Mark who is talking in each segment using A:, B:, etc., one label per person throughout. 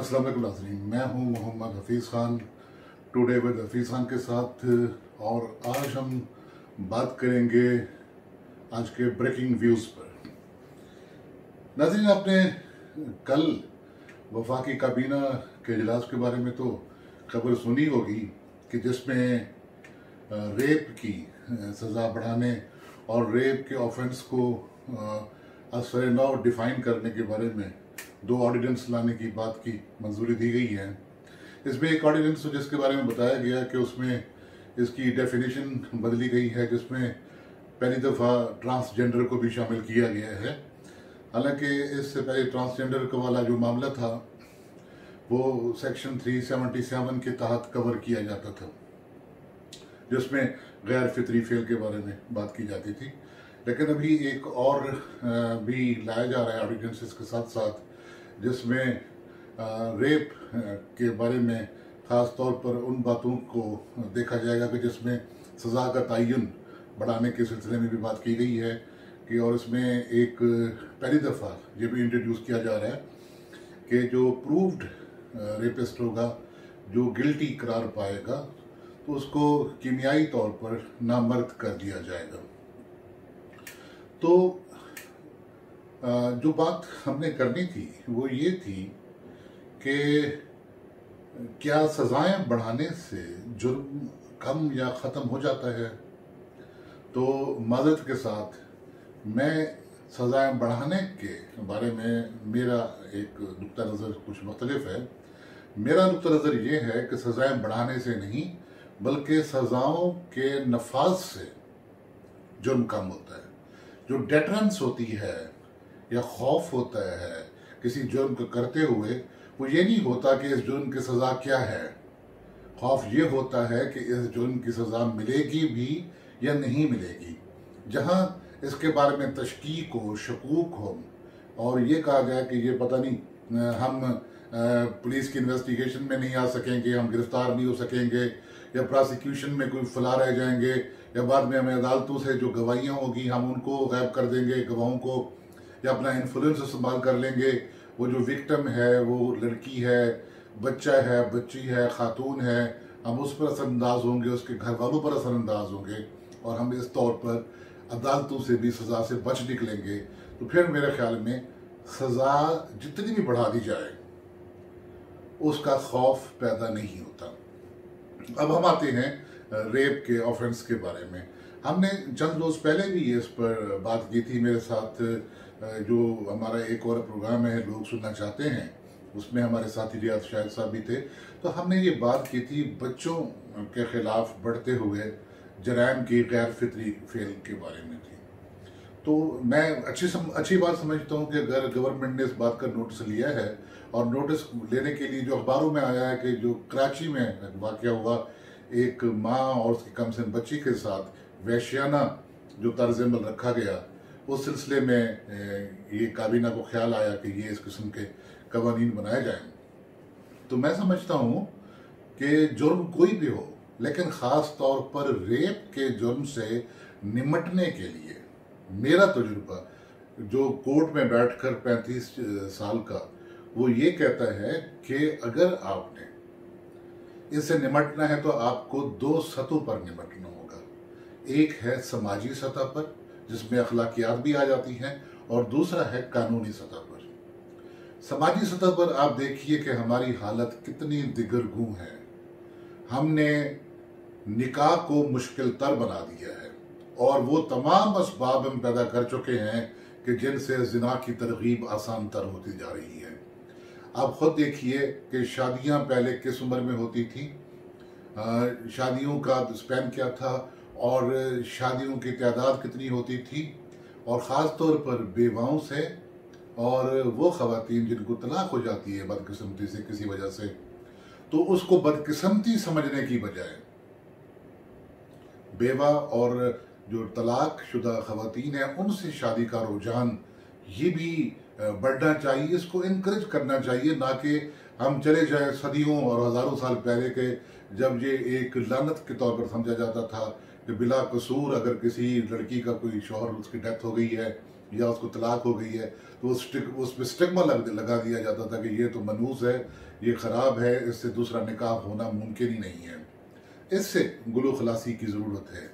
A: अस्सलाम वालेकुम नाज़रीन, मैं हूं मोहम्मद हफीज़ ख़ान। टुडे विद हफीज़ ख़ान के साथ। और आज हम बात करेंगे आज के ब्रेकिंग व्यूज़ पर। नाज़रीन, आपने कल वफाकी काबीना के इजलास के बारे में तो खबर सुनी होगी कि जिसमें रेप की सज़ा बढ़ाने और रेप के ऑफेंस को असर नौ डिफ़ाइन करने के बारे में 2 ऑर्डिनेंस लाने की बात की मंजूरी दी गई है। इसमें एक ऑर्डिनेंस जिसके बारे में बताया गया कि उसमें इसकी डेफिनेशन बदली गई है, जिसमें पहली दफ़ा ट्रांसजेंडर को भी शामिल किया गया है। हालांकि इससे पहले ट्रांसजेंडर का वाला जो मामला था वो सेक्शन 377 के तहत कवर किया जाता था, जिसमें गैर फितरी फेल के बारे में बात की जाती थी। लेकिन अभी एक और भी लाया जा रहा है ऑर्डिनेंसेस के साथ साथ, जिसमें रेप के बारे में ख़ास तौर पर उन बातों को देखा जाएगा कि जिसमें सज़ा का तयन बढ़ाने के सिलसिले में भी बात की गई है कि, और इसमें एक पहली दफ़ा ये भी इंट्रोड्यूस किया जा रहा है कि जो प्रूव्ड रेपिस्ट होगा, जो गिल्टी करार पाएगा, तो उसको कीमियाई तौर पर नामर्द कर दिया जाएगा। तो जो बात हमने करनी थी वो ये थी कि क्या सज़ाएं बढ़ाने से जुर्म कम या ख़त्म हो जाता है। तो माज़रत के साथ मैं सज़ाएं बढ़ाने के बारे में मेरा एक नुक्ता नज़र कुछ मुख्तलिफ है। मेरा नुक्ता नज़र ये है कि सज़ाएं बढ़ाने से नहीं बल्कि सज़ाओं के नफाज से जुर्म कम होता है। जो डेटरेंस होती है या खौफ होता है किसी जुर्म को करते हुए, वो ये नहीं होता कि इस जुर्म की सज़ा क्या है। खौफ ये होता है कि इस जुर्म की सज़ा मिलेगी भी या नहीं मिलेगी। जहाँ इसके बारे में तशकीक हो, शकूक हो और ये कहा जाए कि ये पता नहीं हम पुलिस की इन्वेस्टिगेशन में नहीं आ सकेंगे, हम गिरफ्तार नहीं हो सकेंगे, या प्रोसिक्यूशन में कोई फला रह जाएंगे, या बाद में हमें अदालतों से जो गवाहियाँ होगी हम उनको गायब कर देंगे गवाहों को, या अपना इन्फ्लुएंस इस्तेमाल कर लेंगे। वो जो विक्टिम है वो लड़की है, बच्चा है, बच्ची है, खातून है, हम उस पर असरअंदाज होंगे, उसके घर वालों पर असरअंदाज होंगे और हम इस तौर पर अदालतों से भी सज़ा से बच निकलेंगे। तो फिर मेरे ख्याल में सज़ा जितनी भी बढ़ा दी जाए उसका खौफ पैदा नहीं होता। अब हम आते हैं रेप के ऑफेंस के बारे में। हमने चंद रोज़ पहले भी इस पर बात की थी। मेरे साथ जो हमारा एक और प्रोग्राम है लोग सुनना चाहते हैं, उसमें हमारे साथी रियाज शाहिद साहब भी थे। तो हमने ये बात की थी बच्चों के खिलाफ बढ़ते हुए जराइम की गैर फितरी फेल के बारे में थी। तो मैं अच्छी बात समझता हूँ कि अगर गवर्नमेंट ने इस बात का नोटिस लिया है, और नोटिस लेने के लिए जो अखबारों में आया है कि जो कराची में वाक़या हुआ, एक माँ और उसकी कमसिन बच्ची के साथ वैश्याना जो तर्ज अमल रखा गया, उस सिलसिले में ये काबीना को ख्याल आया कि ये इस किस्म के कवानीन बनाए जाएं। तो मैं समझता हूँ कि जुर्म कोई भी हो, लेकिन ख़ास तौर पर रेप के जुर्म से निमटने के लिए मेरा तजुर्बा जो कोर्ट में बैठकर 35 साल का, वो ये कहता है कि अगर आपने इससे निमटना है तो आपको 2 सतहों पर निमटना होगा। एक है समाजी सतह पर जिसमें अखलाकियात भी आ जाती हैं, और दूसरा है कानूनी सतह पर। समाजी सतह पर आप देखिए कि हमारी हालत कितनी दिगरगूं है। हमने निकाह को मुश्किल तर बना दिया है और वो तमाम असबाब हम पैदा कर चुके हैं कि जिनसे जिना की तरगीब आसान तर होती जा रही है। आप खुद देखिए कि शादियां पहले किस उम्र में होती थी, शादियों का स्पैन क्या था, और शादियों की तादाद कितनी होती थी, और ख़ास तौर पर बेवाओं से, और वो ख़वातीन जिनको तलाक हो जाती है बदकिस्मती से किसी वजह से, तो उसको बदकिस्मती समझने की बजाय बेवा और जो तलाक शुदा ख़वातीन हैं उनसे शादी का रुझान ये भी बढ़ना चाहिए, इसको इनकरेज करना चाहिए। ना कि हम चले जाएं सदियों और हज़ारों साल पहले के, जब ये एक लानत के तौर पर समझा जाता था कि बिला कसूर अगर किसी लड़की का कोई शौहर उसकी डेथ हो गई है या उसको तलाक हो गई है तो उस पर स्टिग्मा लगा दिया जाता था कि ये तो मनूस है, ये ख़राब है, इससे दूसरा निकाह होना मुमकिन ही नहीं है। इससे गुलो खलासी की ज़रूरत है।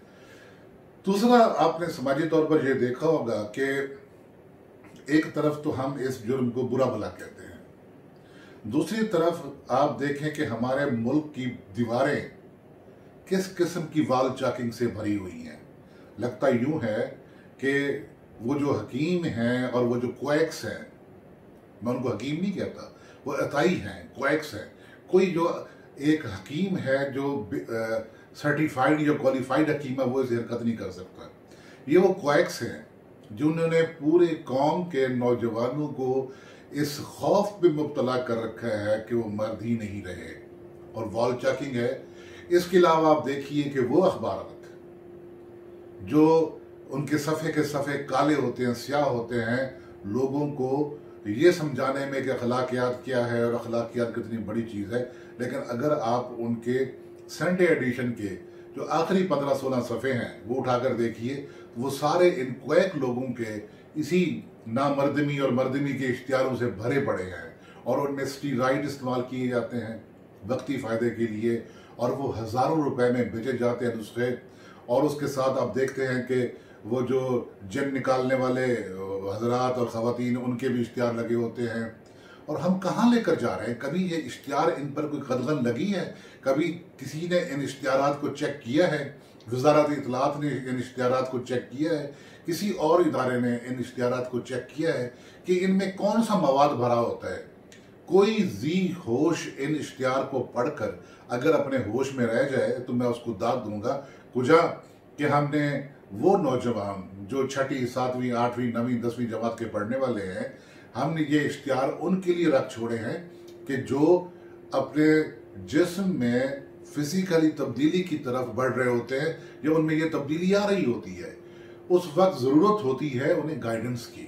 A: दूसरा, आपने समाजी तौर पर यह देखा होगा कि एक तरफ तो हम इस जुर्म को बुरा भला कहते हैं, दूसरी तरफ आप देखें कि हमारे मुल्क की दीवारें किस किस्म की वाल चाकिंग से भरी हुई हैं। लगता यूं है कि वो जो हकीम हैं और वो जो क्वैक्स हैं, मैं उनको हकीम नहीं कहता, वो अताई हैं, क्वैक्स हैं। कोई जो एक हकीम है जो सर्टिफाइड या क्वालिफाइड हकीम है, वो इस हरकत नहीं कर सकता। ये वो क्वैक्स हैं जिन्होंने पूरे कौम के नौजवानों को इस खौफ में मुब्तला कर रखा है कि वो मर्द ही नहीं रहे, और वॉल चेकिंग है। इसके अलावा आप देखिए कि वो अखबारात जो उनके सफ़े के सफ़े काले होते हैं, स्याह होते हैं, लोगों को ये समझाने में कि अखलाकियात क्या है और अखलाकियात कितनी बड़ी चीज़ है, लेकिन अगर आप उनके संडे एडिशन के जो आखिरी 15-16 सफ़े हैं वो उठाकर देखिए, वो सारे इन क्वैक लोगों के इसी नामर्दमी और मर्दमी के इश्तिहारों से भरे पड़े हैं, और उनमें स्टीरॉइड इस्तेमाल किए जाते हैं वक्ती फ़ायदे के लिए, और वो हज़ारों रुपए में बेचे जाते हैं नुस्खे। और उसके साथ आप देखते हैं कि वो जो जिन निकालने वाले हजरात और ख़वातीन, उनके भी इश्तिहार लगे होते हैं। और हम कहाँ लेकर जा रहे हैं? कभी ये इश्तिहार इन पर कोई कदगन लगी है? कभी किसी ने इन इश्तिहारात को चेक किया है? वज़ारत इत्तलात ने इन इश्तिहारात को चेक किया है? किसी और इदारे ने इन इश्तिहारात को चेक किया है कि इनमें कौन सा मवाद भरा होता है? कोई जी होश इन इश्तिहार को पढ़कर अगर अपने होश में रह जाए तो मैं उसको दाद दूंगा कुजा कि हमने वो नौजवान जो 6ठी, 7वीं, 8वीं, 9वीं, 10वीं जमात के पढ़ने वाले हैं, हमने ये इश्तिहार उनके लिए रख छोड़े हैं कि जो अपने जिस्म में फिजिकली तब्दीली की तरफ बढ़ रहे होते हैं, जब उनमें ये तब्दीली आ रही होती है, उस वक्त ज़रूरत होती है उन्हें गाइडेंस की,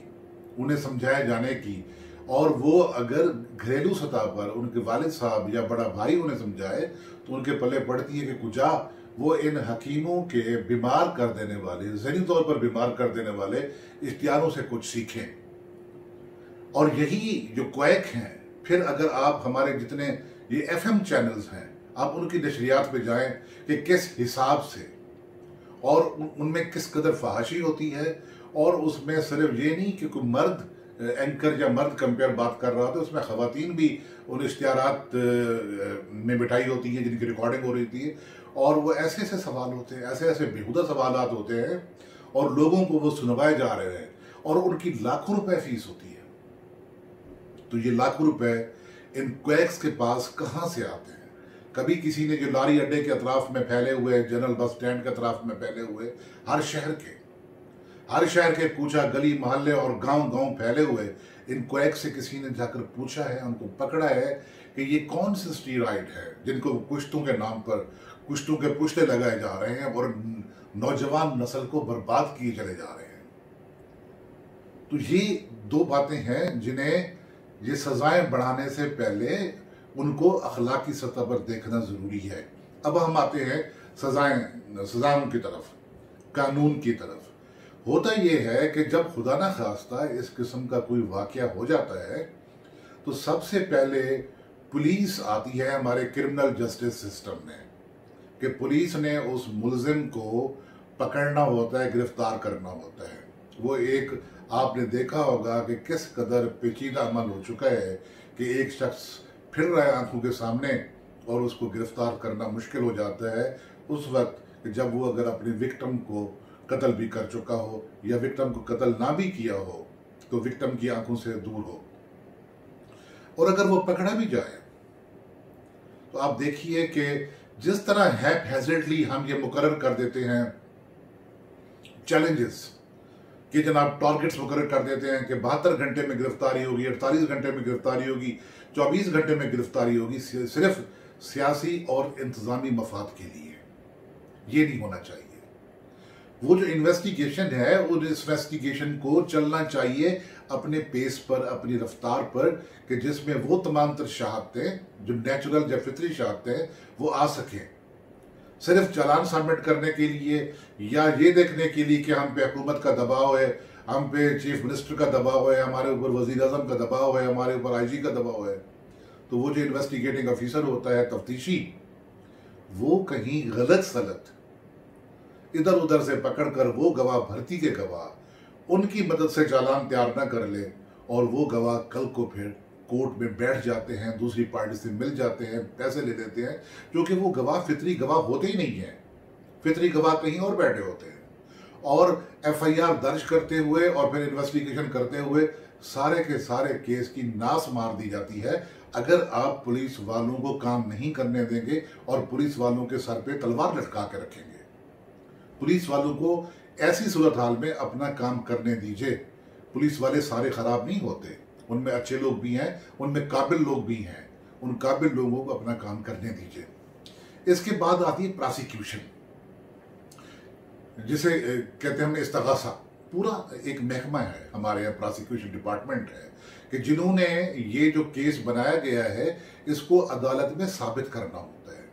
A: उन्हें समझाए जाने की। और वो अगर घरेलू सतह पर उनके वालिद साहब या बड़ा भाई उन्हें समझाए तो उनके पल्ले पड़ती है कि कुजा वो इन हकीमों के बीमार कर देने वाले, ज़हनी तौर पर बीमार कर देने वाले इश्तिहारों से कुछ सीखें। और यही जो क्वैक हैं, फिर अगर आप हमारे जितने ये FM चैनल्स हैं, आप उनकी नशरियात पे जाएं कि किस हिसाब से और उनमें किस कदर फहाशी होती है। और उसमें सिर्फ ये नहीं कि कोई मर्द एंकर या मर्द कंपेयर बात कर रहा था, उसमें ख़वातीन भी उन इश्तिहारात में बिठाई होती हैं जिनकी रिकॉर्डिंग हो रही थी, और वो ऐसे ऐसे सवाल होते हैं, ऐसे ऐसे बेहुदा सवालात होते हैं, और लोगों को वो सुनवाए जा रहे हैं, और उनकी लाखों रुपए फीस होती है। तो ये लाखों रुपए इन क्वैक्स के पास कहाँ से आते हैं? कभी किसी ने जो लारी अड्डे के अतराफ में फैले हुए, जनरल बस स्टैंड के अतराफ में फैले हुए, हर शहर के कूचा गली मोहल्ले और गांव फैले हुए इन क्वैक से किसी ने जाकर पूछा है, उनको पकड़ा है कि ये कौन से स्टीरॉइड है जिनको कुश्तों के नाम पर कुश्तों के पुश्ते लगाए जा रहे हैं और नौजवान नस्ल को बर्बाद किए चले जा रहे हैं। तो ये दो बातें हैं जिन्हें ये सजाएं बढ़ाने से पहले उनको अखलाकी सतह पर देखना जरूरी है। अब हम आते हैं सजाओं की तरफ, कानून की तरफ। होता यह है कि जब खुदा ना खास्ता इस किस्म का कोई वाकया हो जाता है तो सबसे पहले पुलिस आती है हमारे क्रिमिनल जस्टिस सिस्टम में, कि पुलिस ने उस मुलजिम को पकड़ना होता है, गिरफ्तार करना होता है। वो एक आपने देखा होगा कि किस कदर पेचीदा अमल हो चुका है कि एक शख्स फिर रहा है आंखों के सामने और उसको गिरफ्तार करना मुश्किल हो जाता है उस वक्त जब वो अगर अपनी विक्टिम को कत्ल भी कर चुका हो या विक्टिम को कत्ल ना भी किया हो तो विक्टिम की आंखों से दूर हो। और अगर वो पकड़ा भी जाए तो आप देखिए कि जिस तरह हैज़र्डली हम ये मुकर्रर कर देते हैं चैलेंजेस कि जनाब टारगेट्स मुकर्रर कर देते हैं कि 72 घंटे में गिरफ्तारी होगी, 48 घंटे में गिरफ्तारी होगी, 24 घंटे में गिरफ्तारी होगी, सिर्फ सियासी और इंतजामी मफाद के लिए। ये नहीं होना चाहिए। वो जो इन्वेस्टिगेशन है उस इन्वेस्टिगेशन को चलना चाहिए अपने पेस पर, अपनी रफ्तार पर, कि जिसमें वो तमाम तर शहादतें जो नेचुरल या फितरी शहादतें वो आ सकें। सिर्फ चालान सबमिट करने के लिए या ये देखने के लिए कि हम पे हुकूमत का दबाव है, हम पे चीफ मिनिस्टर का दबाव है, हमारे ऊपर वजीर आजम का दबाव है, हमारे ऊपर IG का दबाव है, तो वो जो इन्वेस्टिगेटिंग ऑफिसर होता है, तफ्तीशी, वो कहीं गलत सलत इधर उधर से पकड़कर वो गवाह, भर्ती के गवाह, उनकी मदद से चालान तैयार ना कर ले और वो गवाह कल को फिर कोर्ट में बैठ जाते हैं, दूसरी पार्टी से मिल जाते हैं, पैसे ले लेते हैं, क्योंकि वो गवाह फितरी गवाह होते ही नहीं है। फितरी गवाह कहीं और बैठे होते हैं और एफआईआर दर्ज करते हुए और फिर इन्वेस्टिगेशन करते हुए सारे के सारे केस की नाश मार दी जाती है अगर आप पुलिस वालों को काम नहीं करने देंगे और पुलिस वालों के सर पे तलवार लटका के रखेंगे। पुलिस वालों को ऐसी सूरत हाल में अपना काम करने दीजिए। पुलिस वाले सारे खराब नहीं होते, उनमें अच्छे लोग भी हैं, उनमें काबिल लोग भी हैं। उन काबिल लोगों को अपना काम करने दीजिए। इसके बाद आती है प्रोसिक्यूशन, जिसे कहते हैं हम इस्तगासा। पूरा एक महकमा है हमारे यहाँ, प्रोसिक्यूशन डिपार्टमेंट है, कि जिन्होंने ये जो केस बनाया गया है इसको अदालत में साबित करना होता है।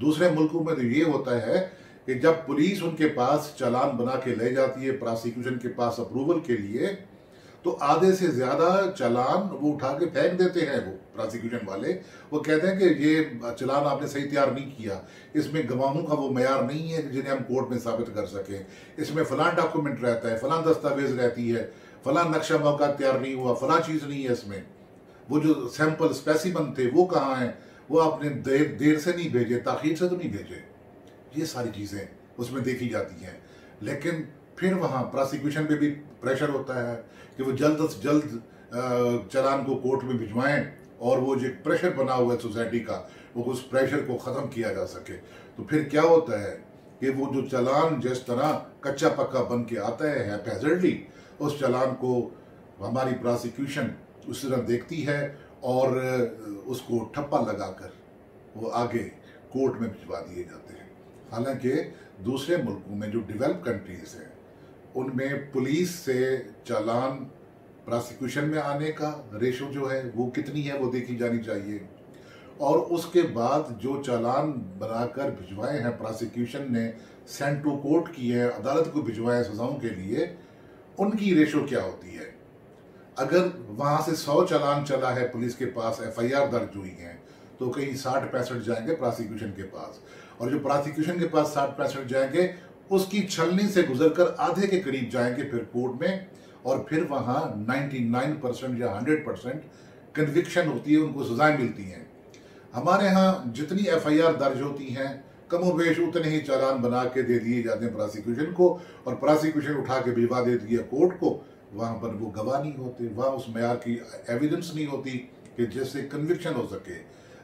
A: दूसरे मुल्कों में तो ये होता है कि जब पुलिस उनके पास चालान बना के ले जाती है प्रोसिक्यूशन के पास अप्रूवल के लिए, तो आधे से ज्यादा चालान वो उठा के फेंक देते हैं। वो प्रोसिक्यूशन वाले वो कहते हैं कि ये चालान आपने सही तैयार नहीं किया, इसमें गवाहों का वो मयार नहीं है जिन्हें हम कोर्ट में साबित कर सकें, इसमें फलां डॉक्यूमेंट रहता है, फलां दस्तावेज रहती है, फलां नक्शा मौका तैयार नहीं हुआ, फलां चीज नहीं है इसमें, वो जो सैंपल स्पेसिमन थे वो कहाँ हैं, वो आपने देर से नहीं भेजे, ताखीर से तो नहीं भेजे। ये सारी चीजें उसमें देखी जाती हैं। लेकिन फिर वहाँ प्रोसिक्यूशन पे भी प्रेशर होता है कि वो जल्द से जल्द चालान को कोर्ट में भिजवाएं और वो जो प्रेशर बना हुआ है सोसाइटी का, वो उस प्रेशर को ख़त्म किया जा सके। तो फिर क्या होता है कि वो जो चालान जिस तरह कच्चा पक्का बन के आता है हैज़र्डली, उस चालान को हमारी प्रोसिक्यूशन उस तरह देखती है और उसको ठप्पा लगाकर वो आगे कोर्ट में भिजवा दिए जाते हैं। हालांकि दूसरे मुल्कों में जो डेवलप कंट्रीज हैं उनमें पुलिस से चालान प्रोसिक्यूशन में आने का रेशो जो है वो कितनी है वो देखी जानी चाहिए, और उसके बाद जो चालान बनाकर भिजवाए हैं प्रोसिक्यूशन ने, सेंड टू कोर्ट किए हैं, अदालत को भिजवाए सजाओं के लिए, उनकी रेशो क्या होती है। अगर वहां से 100 चालान चला है पुलिस के पास, एफआईआर दर्ज हुई है, तो कहीं 60-65 जाएंगे प्रोसिक्यूशन के पास, और जो प्रोसिक्यूशन के पास 60-65 जाएंगे उसकी छलनी से गुजरकर आधे के करीब जाएंगे फिर कोर्ट में, और फिर वहां 99% या 100% कन्विक्शन होती है, उनको सजाएं मिलती हैं। हमारे यहाँ जितनी एफआईआर दर्ज होती हैं कमोबेश उतने ही चालान बना के दे दिए जाते हैं प्रोसिक्यूशन को, और प्रोसिक्यूशन उठा के भिजवा देती है कोर्ट को। वहां पर वो गवाह नहीं होते, वहां उस मयार की एविडेंस नहीं होती कि जिससे कन्विक्शन हो सके।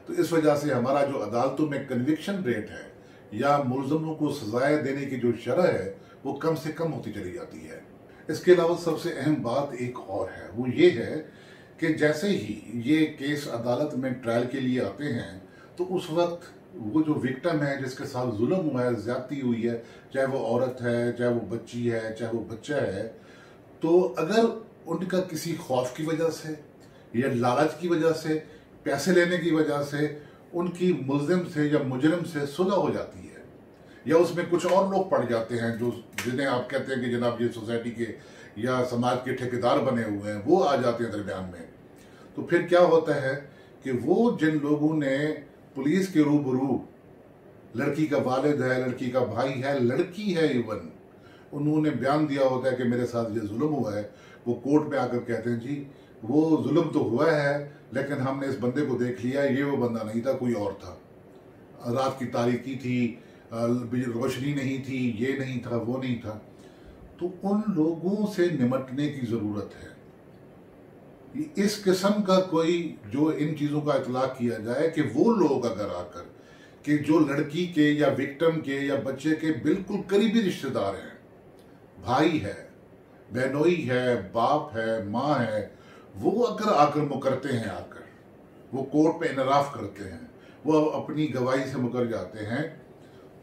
A: तो इस वजह से हमारा जो अदालतों में कन्विक्शन रेट है या मुलजमों को सजाएं देने की जो शरह है वो कम से कम होती चली जाती है। इसके अलावा सबसे अहम बात एक और है, वो ये है कि जैसे ही ये केस अदालत में ट्रायल के लिए आते हैं तो उस वक्त वो जो विक्टिम है, जिसके साथ जुल्म हुआ है, ज्यादती हुई है, चाहे वो औरत है, चाहे वो बच्ची है, चाहे वो बच्चा है, तो अगर उनका किसी खौफ की वजह से या लालच की वजह से, पैसे लेने की वजह से उनकी मुल्जिम से या मुजरिम से सुलह हो जाती है, या उसमें कुछ और लोग पड़ जाते हैं जो जिन्हें आप कहते हैं कि जनाब ये सोसाइटी के या समाज के ठेकेदार बने हुए हैं, वो आ जाते हैं दरमियान में, तो फिर क्या होता है कि वो जिन लोगों ने पुलिस के रूबरू, लड़की का वालिद है, लड़की का भाई है, लड़की है इवन, उन्होंने बयान दिया होता है कि मेरे साथ ये जुल्म हुआ है, वो कोर्ट में आकर कहते हैं जी वो जुल्म तो हुआ है लेकिन हमने इस बंदे को देख लिया, ये वो बंदा नहीं था, कोई और था, रात की तारीकी थी, रोशनी नहीं थी, ये नहीं था, वो नहीं था। तो उन लोगों से निमटने की जरूरत है। इस किस्म का कोई जो इन चीजों का इतलाक किया जाए कि वो लोग अगर आकर कि जो लड़की के या विक्टिम के या बच्चे के बिल्कुल करीबी रिश्तेदार हैं, भाई है, बहनोई है, बाप है, माँ है, वो अगर आकर मुकरते हैं, आकर वो कोर्ट में इनराफ करते हैं, वो अपनी गवाही से मुकर जाते हैं,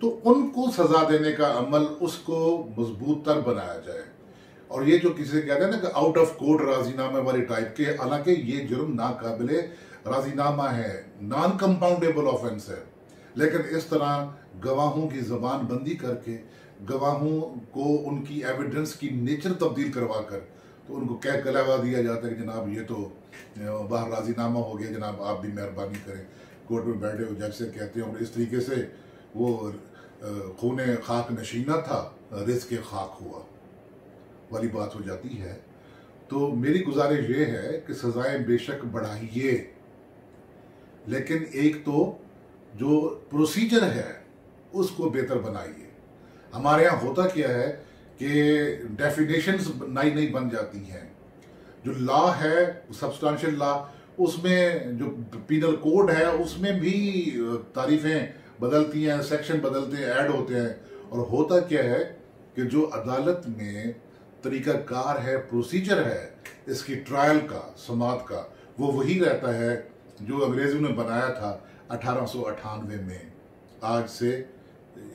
A: तो उनको सजा देने का अमल उसको मजबूत तर बनाया जाए। और ये जो किसी कहते हैं ना कि आउट ऑफ कोर्ट राजीनामे वाली टाइप के, हालांकि ये जुर्म नाकाबिले राजीनामा है, नॉन कंपाउंडेबल ऑफेंस है, लेकिन इस तरह गवाहों की जबान बंदी करके गवाहों को उनकी एविडेंस की नेचर तब्दील करवा कर तो उनको कह कलवा दिया जाता है कि जनाब ये तो बाहर राजीनामा हो गया, जनाब आप भी मेहरबानी करें, कोर्ट में बैठे हो जज से कहते हैं, और इस तरीके से वो खूने खाक नशीना था, रिज़्क़ खाक हुआ वाली बात हो जाती है। तो मेरी गुजारिश ये है कि सज़ाएं बेशक बढ़ाइए, लेकिन एक तो जो प्रोसीजर है उसको बेहतर बनाइए। हमारे यहाँ होता क्या है कि डेफिनेशंस नई नई बन जाती हैं। जो लॉ है, सब्सटेंशियल लॉ, उसमें जो पीनल कोड है उसमें भी तारीफें बदलती हैं, सेक्शन बदलते हैं, ऐड होते हैं। और होता क्या है कि जो अदालत में तरीकाकार है, प्रोसीजर है इसकी ट्रायल का, समात का, वो वही रहता है जो अंग्रेज़ों ने बनाया था 1898 में। आज से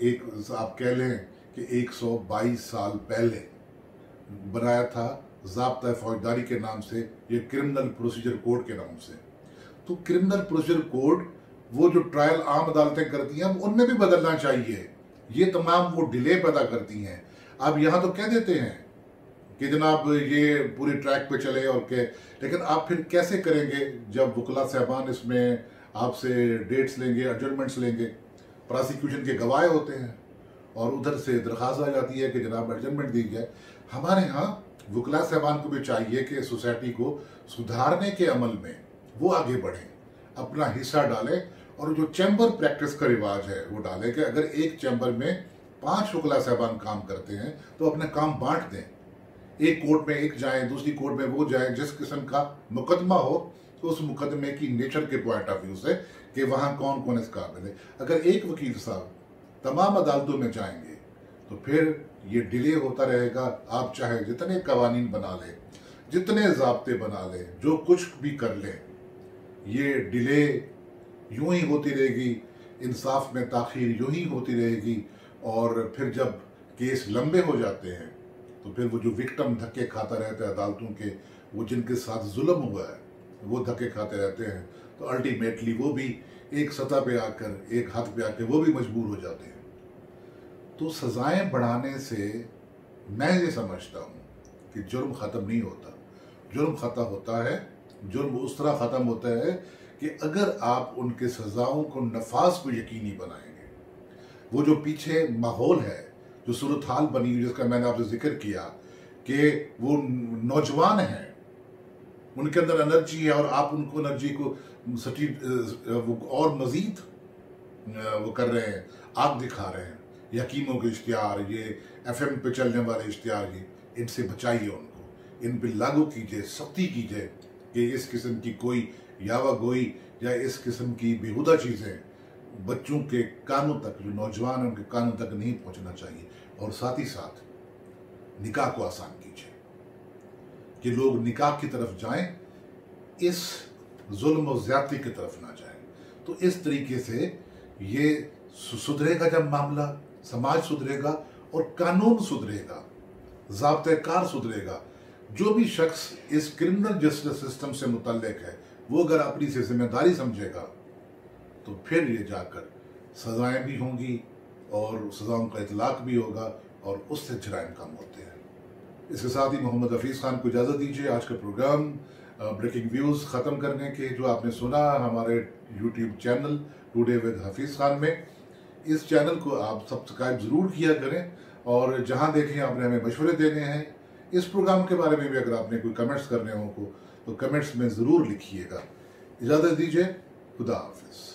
A: एक आप कह लें कि 122 साल पहले बनाया था, ज़ाब्ता फौजदारी के नाम से, ये क्रिमिनल प्रोसीजर कोड के नाम से। तो क्रिमिनल प्रोसीजर कोड, वो जो ट्रायल आम अदालतें करती हैं उनमें भी बदलना चाहिए। ये तमाम वो डिले पैदा करती हैं। अब यहाँ तो कह देते हैं कि जनाब ये पूरी ट्रैक पे चले और के, लेकिन आप फिर कैसे करेंगे जब वकला साहबान इसमें आपसे डेट्स लेंगे, एडजमेंट्स लेंगे, प्रोसिक्यूशन के गवाह होते हैं, और उधर से दरख्वास्त आ जाती है कि जनाब एडजमेंट दी जाए। हमारे यहाँ वकला साहबान को भी चाहिए कि सोसाइटी को सुधारने के अमल में वो आगे बढ़ें, अपना हिस्सा डालें, और जो चैम्बर प्रैक्टिस का रिवाज है वो डालें कि अगर एक चैम्बर में 5 वकला साहबान काम करते हैं तो अपने काम बांट दें। एक कोर्ट में एक जाए, दूसरी कोर्ट में वो जाए, जिस किस्म का मुकदमा हो तो उस मुकदमे की नेचर के पॉइंट ऑफ व्यू से कि वहाँ कौन कौन इस काबिल है। अगर एक वकील साहब तमाम अदालतों में जाएंगे तो फिर ये डिले होता रहेगा। आप चाहे जितने कवानीन बना लें, जितने ज़ाब्ते बना लें, जो कुछ भी कर लें, ये डिले यूं ही होती रहेगी, इंसाफ में ताख़ीर यूं ही होती रहेगी। और फिर जब केस लंबे हो जाते हैं तो फिर वो जो विक्टिम धक्के खाता रहता है अदालतों के, वो जिनके साथ जुल्म हुआ है वो धक्के खाते रहते हैं, तो अल्टीमेटली वो भी एक सतह पे आकर, एक हद पे आकर वो भी मजबूर हो जाते हैं। तो सज़ाएं बढ़ाने से मैं ये समझता हूँ कि जुर्म ख़त्म नहीं होता। जुर्म ख़त्म होता है, जुर्म उस तरह ख़त्म होता है कि अगर आप उनके सज़ाओं को नफाज को यकीनी बनाएंगे। वो जो पीछे माहौल है, जो सूरत हाल बनी, जिसका मैंने आपसे जिक्र किया कि वो नौजवान हैं, उनके अंदर एनर्जी है, और आप उनको एनर्जी को सटी वो और मज़ीद वो कर रहे हैं, आग दिखा रहे हैं। यकीमों के इश्तिहार, ये FM पे चलने वाले इश्तिहार, ये इनसे बचाइए, उनको इन पर लागू कीजिए, सख्ती कीजिए कि इस किस्म की कोई यावा गोई या इस किस्म की बेहुदा चीज़ें बच्चों के कानों तक, जो नौजवान हैं उनके कानों तक नहीं पहुंचना चाहिए। और साथ ही साथ निकाह को आसान कीजिए कि लोग निकाह की तरफ जाएं, इस जुल्म और ज़्यादती की तरफ ना जाएं। तो इस तरीके से ये सुधरेगा जब मामला, समाज सुधरेगा और कानून सुधरेगा, ज़ाब्ते-कार सुधरेगा। जो भी शख्स इस क्रिमिनल जस्टिस सिस्टम से मुतल्लिक है, वो अगर अपनी से जिम्मेदारी समझेगा तो फिर ये जाकर सज़ाएं भी होंगी और सज़ाओं का इतलाक़ भी होगा, और उससे जराइम कम होते हैं। इसके साथ ही मोहम्मद हफीज़ खान को इजाज़त दीजिए। आज का प्रोग्राम ब्रेकिंग व्यूज़ ख़त्म करने के, जो आपने सुना हमारे YouTube channel today with Hafeez Khan में, इस चैनल को आप सब्सक्राइब ज़रूर किया करें, और जहां देखें आपने हमें मशवरे देने हैं। इस प्रोग्राम के बारे में भी अगर आपने कोई कमेंट्स करने हो तो कमेंट्स में ज़रूर लिखिएगा। इजाज़त दीजिए, खुदा हाफिज़।